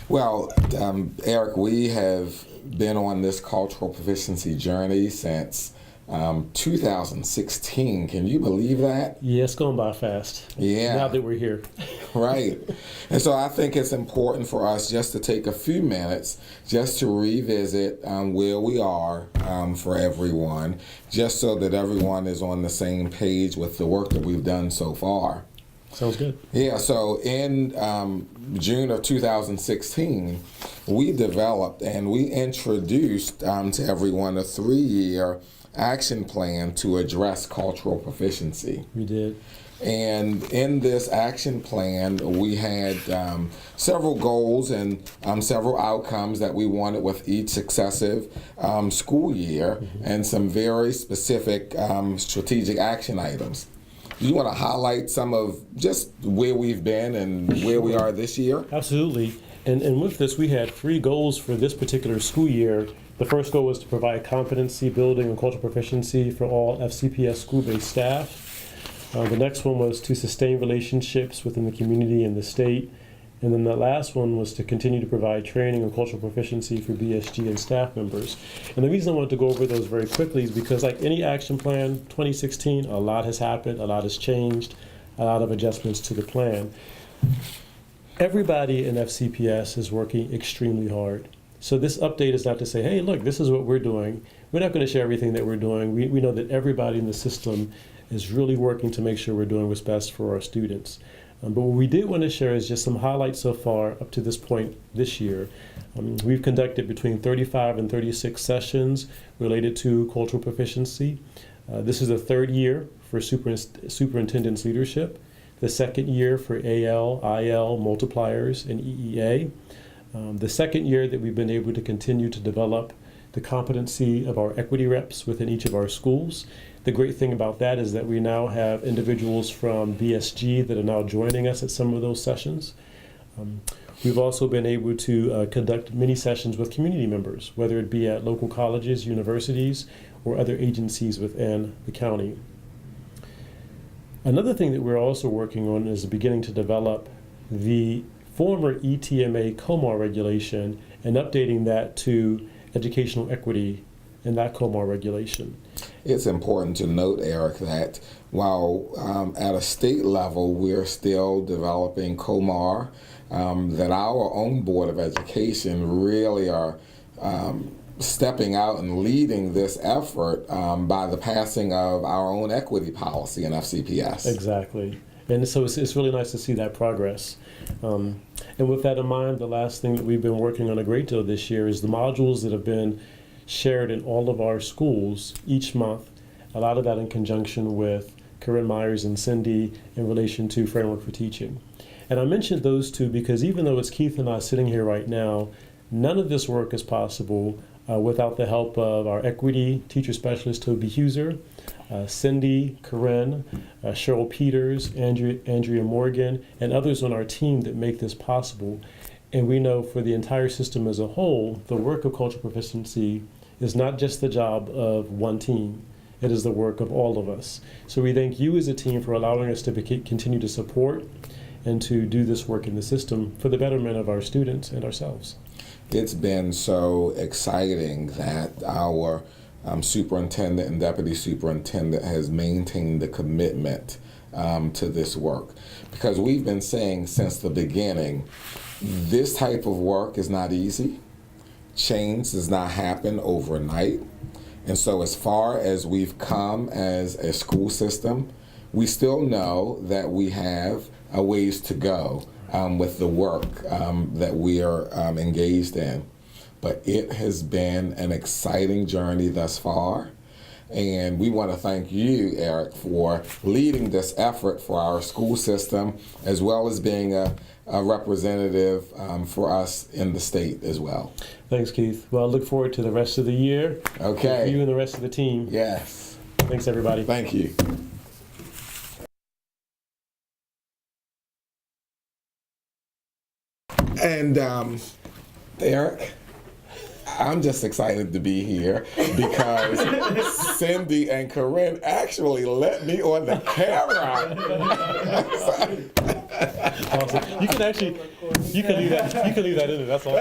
Well, Eric, we have been on this cultural proficiency journey since 2016. Can you believe that? Yeah, it's going by fast. Yeah. Now that we're here. Right. And so I think it's important for us just to take a few minutes just to revisit where we are for everyone, just so that everyone is on the same page with the work that we've done so far. Sounds good. Yeah, so in June of 2016, we developed and we introduced to everyone a 3-year action plan to address cultural proficiency. We did. And in this action plan, we had several goals and several outcomes that we wanted with each successive school year, and some very specific strategic action items. Do you want to highlight some of just where we've been and where we are this year? Absolutely. And with this, we had 3 goals for this particular school year. The first goal was to provide competency building and cultural proficiency for all FCPS school-based staff. The next one was to sustain relationships within the community and the state. And then the last one was to continue to provide training and cultural proficiency for BSG and staff members. And the reason I wanted to go over those very quickly is because, like any action plan, 2016, a lot has happened, a lot has changed, a lot of adjustments to the plan. Everybody in FCPS is working extremely hard. So this update is not to say, hey, look, this is what we're doing. We're not going to share everything that we're doing. We know that everybody in the system is really working to make sure we're doing what's best for our students. But what we did want to share is just some highlights so far up to this point this year. We've conducted between 35 and 36 sessions related to cultural proficiency. This is the 3rd year for superintendent's leadership, the 2nd year for AL, IL, multipliers, and EEA, the 2nd year that we've been able to continue to develop the competency of our equity reps within each of our schools. The great thing about that is that we now have individuals from BSG that are now joining us at some of those sessions. We've also been able to conduct many sessions with community members, whether it be at local colleges, universities, or other agencies within the county. Another thing that we're also working on is beginning to develop the former ETMA COMAR regulation and updating that to educational equity in that COMAR regulation. It's important to note, Eric, that while at a state level we're still developing COMAR, that our own Board of Education really are stepping out and leading this effort by the passing of our own equity policy in FCPS. Exactly. And so it's really nice to see that progress. And with that in mind, the last thing that we've been working on a great deal this year is the modules that have been shared in all of our schools each month, a lot of that in conjunction with Corinne Myers and Cindy in relation to Framework for Teaching. And I mentioned those two because even though it's Keith and I sitting here right now, none of this work is possible without the help of our equity teacher specialist, Toby Huser, Cindy, Corinne, Cheryl Peters, Andrea Morgan, and others on our team that make this possible. And we know for the entire system as a whole, the work of cultural proficiency is not just the job of one team. It is the work of all of us. So we thank you as a team for allowing us to continue to support and to do this work in the system for the betterment of our students and ourselves. It's been so exciting that our superintendent and deputy superintendent has maintained the commitment to this work, because we've been saying since the beginning, this type of work is not easy. Change does not happen overnight. And so as far as we've come as a school system, we still know that we have a ways to go with the work that we are engaged in. But it has been an exciting journey thus far. And we want to thank you, Eric, for leading this effort for our school system, as well as being a representative for us in the state as well. Thanks, Keith. Well, I look forward to the rest of the year. Okay. For you and the rest of the team. Yes. Thanks, everybody. Thank you. And Eric, I'm just excited to be here because Cindy and Corinne actually let me on the camera. Awesome. You can actually, You can leave that. You can leave that in there. That's all.